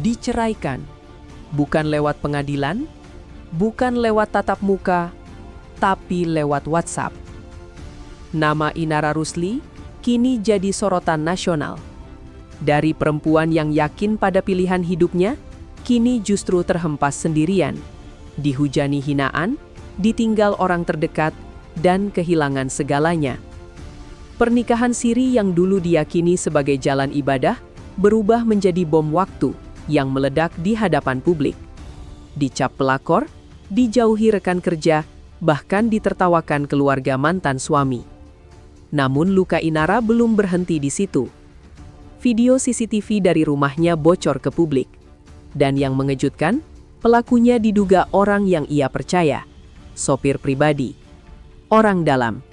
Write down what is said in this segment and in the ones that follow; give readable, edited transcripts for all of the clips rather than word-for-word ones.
diceraikan. Bukan lewat pengadilan, bukan lewat tatap muka, tapi lewat WhatsApp. Nama Inara Rusli kini jadi sorotan nasional. Dari perempuan yang yakin pada pilihan hidupnya, kini justru terhempas sendirian, dihujani hinaan, ditinggal orang terdekat, dan kehilangan segalanya. Pernikahan siri yang dulu diyakini sebagai jalan ibadah berubah menjadi bom waktu yang meledak di hadapan publik. Dicap pelakor, dijauhi rekan kerja, bahkan ditertawakan keluarga mantan suami. Namun luka Inara belum berhenti di situ. Video CCTV dari rumahnya bocor ke publik. Dan yang mengejutkan, pelakunya diduga orang yang ia percaya, sopir pribadi. Orang dalam,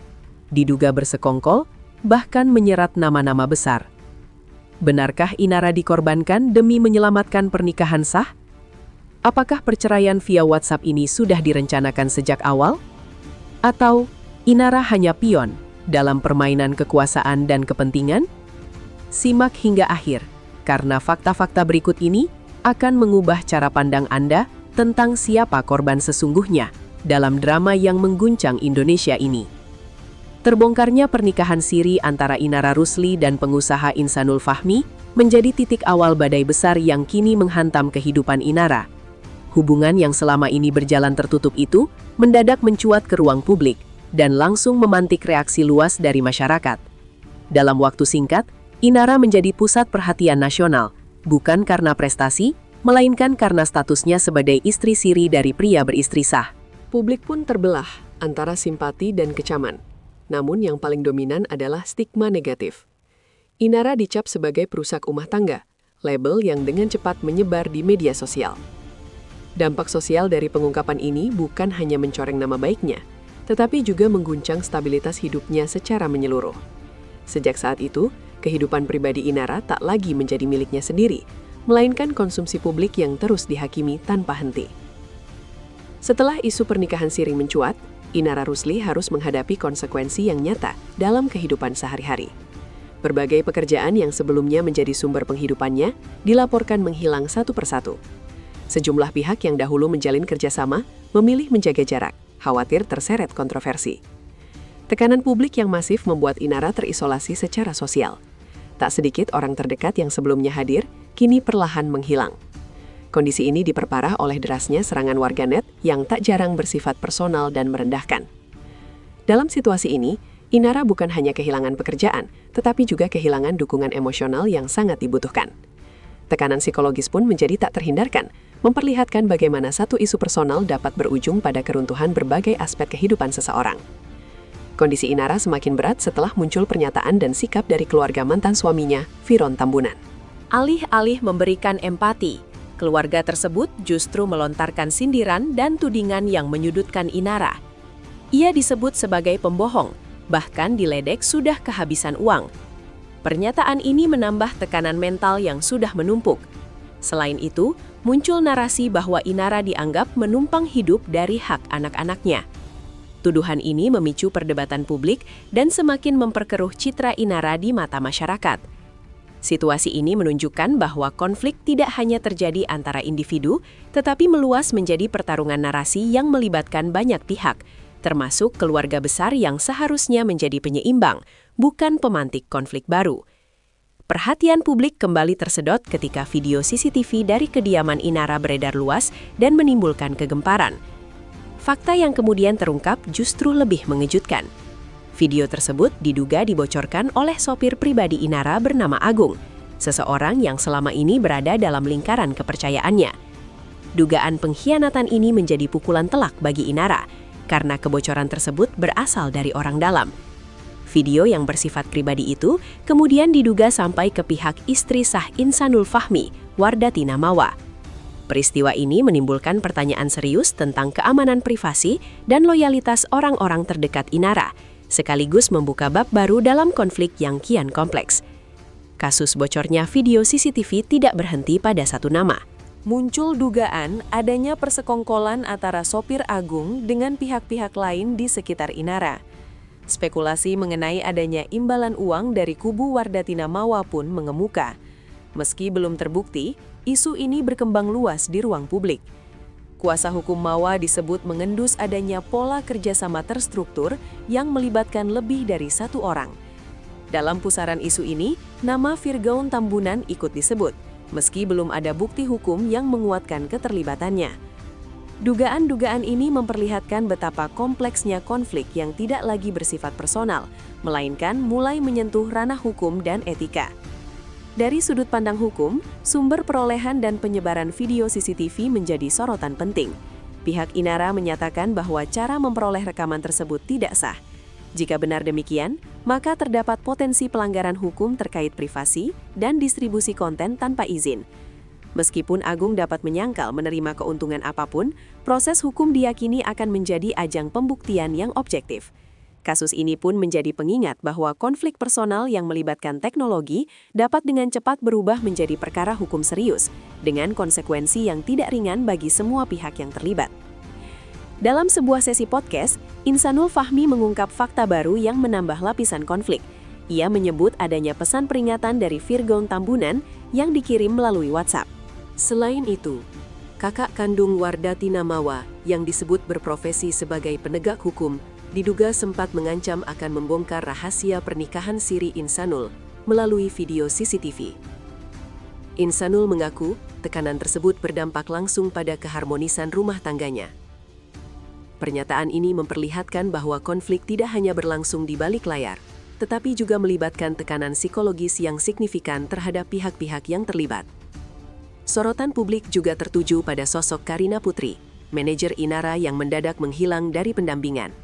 diduga bersekongkol, bahkan menyerat nama-nama besar. Benarkah Inara dikorbankan demi menyelamatkan pernikahan sah? Apakah perceraian via WhatsApp ini sudah direncanakan sejak awal? Atau Inara hanya pion dalam permainan kekuasaan dan kepentingan? Simak hingga akhir, karena fakta-fakta berikut ini akan mengubah cara pandang Anda tentang siapa korban sesungguhnya dalam drama yang mengguncang Indonesia ini. Terbongkarnya pernikahan siri antara Inara Rusli dan pengusaha Insanul Fahmi menjadi titik awal badai besar yang kini menghantam kehidupan Inara. Hubungan yang selama ini berjalan tertutup itu mendadak mencuat ke ruang publik dan langsung memantik reaksi luas dari masyarakat. Dalam waktu singkat, Inara menjadi pusat perhatian nasional, bukan karena prestasi, melainkan karena statusnya sebagai istri siri dari pria beristri sah. Publik pun terbelah antara simpati dan kecaman. Namun yang paling dominan adalah stigma negatif. Inara dicap sebagai perusak rumah tangga, label yang dengan cepat menyebar di media sosial. Dampak sosial dari pengungkapan ini bukan hanya mencoreng nama baiknya, tetapi juga mengguncang stabilitas hidupnya secara menyeluruh. Sejak saat itu, kehidupan pribadi Inara tak lagi menjadi miliknya sendiri, melainkan konsumsi publik yang terus dihakimi tanpa henti. Setelah isu pernikahan siri mencuat, Inara Rusli harus menghadapi konsekuensi yang nyata dalam kehidupan sehari-hari. Berbagai pekerjaan yang sebelumnya menjadi sumber penghidupannya dilaporkan menghilang satu persatu. Sejumlah pihak yang dahulu menjalin kerjasama memilih menjaga jarak, khawatir terseret kontroversi. Tekanan publik yang masif membuat Inara terisolasi secara sosial. Tak sedikit orang terdekat yang sebelumnya hadir, kini perlahan menghilang. Kondisi ini diperparah oleh derasnya serangan warganet yang tak jarang bersifat personal dan merendahkan. Dalam situasi ini, Inara bukan hanya kehilangan pekerjaan, tetapi juga kehilangan dukungan emosional yang sangat dibutuhkan. Tekanan psikologis pun menjadi tak terhindarkan, memperlihatkan bagaimana satu isu personal dapat berujung pada keruntuhan berbagai aspek kehidupan seseorang. Kondisi Inara semakin berat setelah muncul pernyataan dan sikap dari keluarga mantan suaminya, Viron Tambunan. Alih-alih memberikan empati, keluarga tersebut justru melontarkan sindiran dan tudingan yang menyudutkan Inara. Ia disebut sebagai pembohong, bahkan diledek sudah kehabisan uang. Pernyataan ini menambah tekanan mental yang sudah menumpuk. Selain itu, muncul narasi bahwa Inara dianggap menumpang hidup dari hak anak-anaknya. Tuduhan ini memicu perdebatan publik dan semakin memperkeruh citra Inara di mata masyarakat. Situasi ini menunjukkan bahwa konflik tidak hanya terjadi antara individu, tetapi meluas menjadi pertarungan narasi yang melibatkan banyak pihak, termasuk keluarga besar yang seharusnya menjadi penyeimbang, bukan pemantik konflik baru. Perhatian publik kembali tersedot ketika video CCTV dari kediaman Inara beredar luas dan menimbulkan kegemparan. Fakta yang kemudian terungkap justru lebih mengejutkan. Video tersebut diduga dibocorkan oleh sopir pribadi Inara bernama Agung, seseorang yang selama ini berada dalam lingkaran kepercayaannya. Dugaan pengkhianatan ini menjadi pukulan telak bagi Inara, karena kebocoran tersebut berasal dari orang dalam. Video yang bersifat pribadi itu kemudian diduga sampai ke pihak istri sah Insanul Fahmi, Wardati Namawa. Peristiwa ini menimbulkan pertanyaan serius tentang keamanan privasi dan loyalitas orang-orang terdekat Inara, sekaligus membuka bab baru dalam konflik yang kian kompleks. Kasus bocornya video CCTV tidak berhenti pada satu nama. Muncul dugaan adanya persekongkolan antara sopir Agung dengan pihak-pihak lain di sekitar Inara. Spekulasi mengenai adanya imbalan uang dari kubu Wardati Namawa pun mengemuka. Meski belum terbukti, isu ini berkembang luas di ruang publik. Kuasa hukum Mawa disebut mengendus adanya pola kerjasama terstruktur yang melibatkan lebih dari satu orang. Dalam pusaran isu ini, nama Virgaun Tambunan ikut disebut, meski belum ada bukti hukum yang menguatkan keterlibatannya. Dugaan-dugaan ini memperlihatkan betapa kompleksnya konflik yang tidak lagi bersifat personal, melainkan mulai menyentuh ranah hukum dan etika. Dari sudut pandang hukum, sumber perolehan dan penyebaran video CCTV menjadi sorotan penting. Pihak Inara menyatakan bahwa cara memperoleh rekaman tersebut tidak sah. Jika benar demikian, maka terdapat potensi pelanggaran hukum terkait privasi dan distribusi konten tanpa izin. Meskipun Agung dapat menyangkal menerima keuntungan apapun, proses hukum diyakini akan menjadi ajang pembuktian yang objektif. Kasus ini pun menjadi pengingat bahwa konflik personal yang melibatkan teknologi dapat dengan cepat berubah menjadi perkara hukum serius, dengan konsekuensi yang tidak ringan bagi semua pihak yang terlibat. Dalam sebuah sesi podcast, Insanul Fahmi mengungkap fakta baru yang menambah lapisan konflik. Ia menyebut adanya pesan peringatan dari Virgaun Tambunan yang dikirim melalui WhatsApp. Selain itu, kakak kandung Wardatina Mawa yang disebut berprofesi sebagai penegak hukum diduga sempat mengancam akan membongkar rahasia pernikahan siri Insanul melalui video CCTV. Insanul mengaku tekanan tersebut berdampak langsung pada keharmonisan rumah tangganya. Pernyataan ini memperlihatkan bahwa konflik tidak hanya berlangsung di balik layar, tetapi juga melibatkan tekanan psikologis yang signifikan terhadap pihak-pihak yang terlibat. Sorotan publik juga tertuju pada sosok Karina Putri, manajer Inara yang mendadak menghilang dari pendampingan.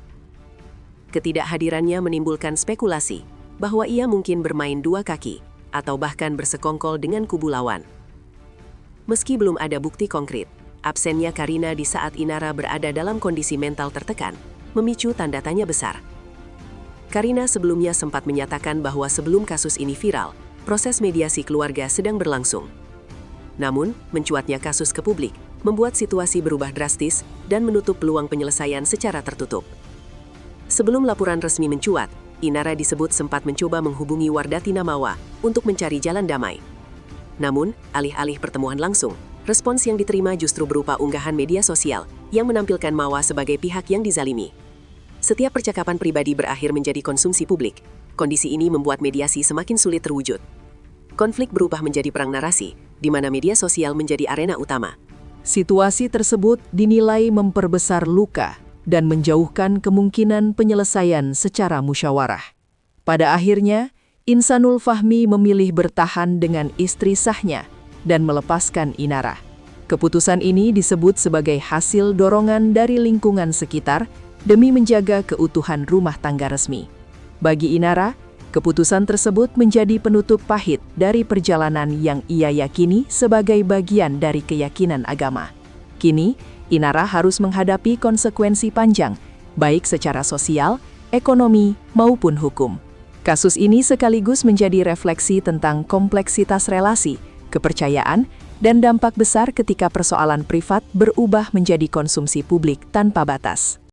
Ketidakhadirannya menimbulkan spekulasi bahwa ia mungkin bermain dua kaki atau bahkan bersekongkol dengan kubu lawan. Meski belum ada bukti konkret, absennya Karina di saat Inara berada dalam kondisi mental tertekan memicu tanda tanya besar. Karina sebelumnya sempat menyatakan bahwa sebelum kasus ini viral, proses mediasi keluarga sedang berlangsung. Namun, mencuatnya kasus ke publik membuat situasi berubah drastis dan menutup peluang penyelesaian secara tertutup. Sebelum laporan resmi mencuat, Inara disebut sempat mencoba menghubungi Wardatina Mawa untuk mencari jalan damai. Namun, alih-alih pertemuan langsung, respons yang diterima justru berupa unggahan media sosial yang menampilkan Mawa sebagai pihak yang dizalimi. Setiap percakapan pribadi berakhir menjadi konsumsi publik. Kondisi ini membuat mediasi semakin sulit terwujud. Konflik berubah menjadi perang narasi, di mana media sosial menjadi arena utama. Situasi tersebut dinilai memperbesar luka dan menjauhkan kemungkinan penyelesaian secara musyawarah. Pada akhirnya, Insanul Fahmi memilih bertahan dengan istri sahnya dan melepaskan Inara. Keputusan ini disebut sebagai hasil dorongan dari lingkungan sekitar demi menjaga keutuhan rumah tangga resmi. Bagi Inara, keputusan tersebut menjadi penutup pahit dari perjalanan yang ia yakini sebagai bagian dari keyakinan agama. Kini, Inara harus menghadapi konsekuensi panjang, baik secara sosial, ekonomi, maupun hukum. Kasus ini sekaligus menjadi refleksi tentang kompleksitas relasi, kepercayaan, dan dampak besar ketika persoalan privat berubah menjadi konsumsi publik tanpa batas.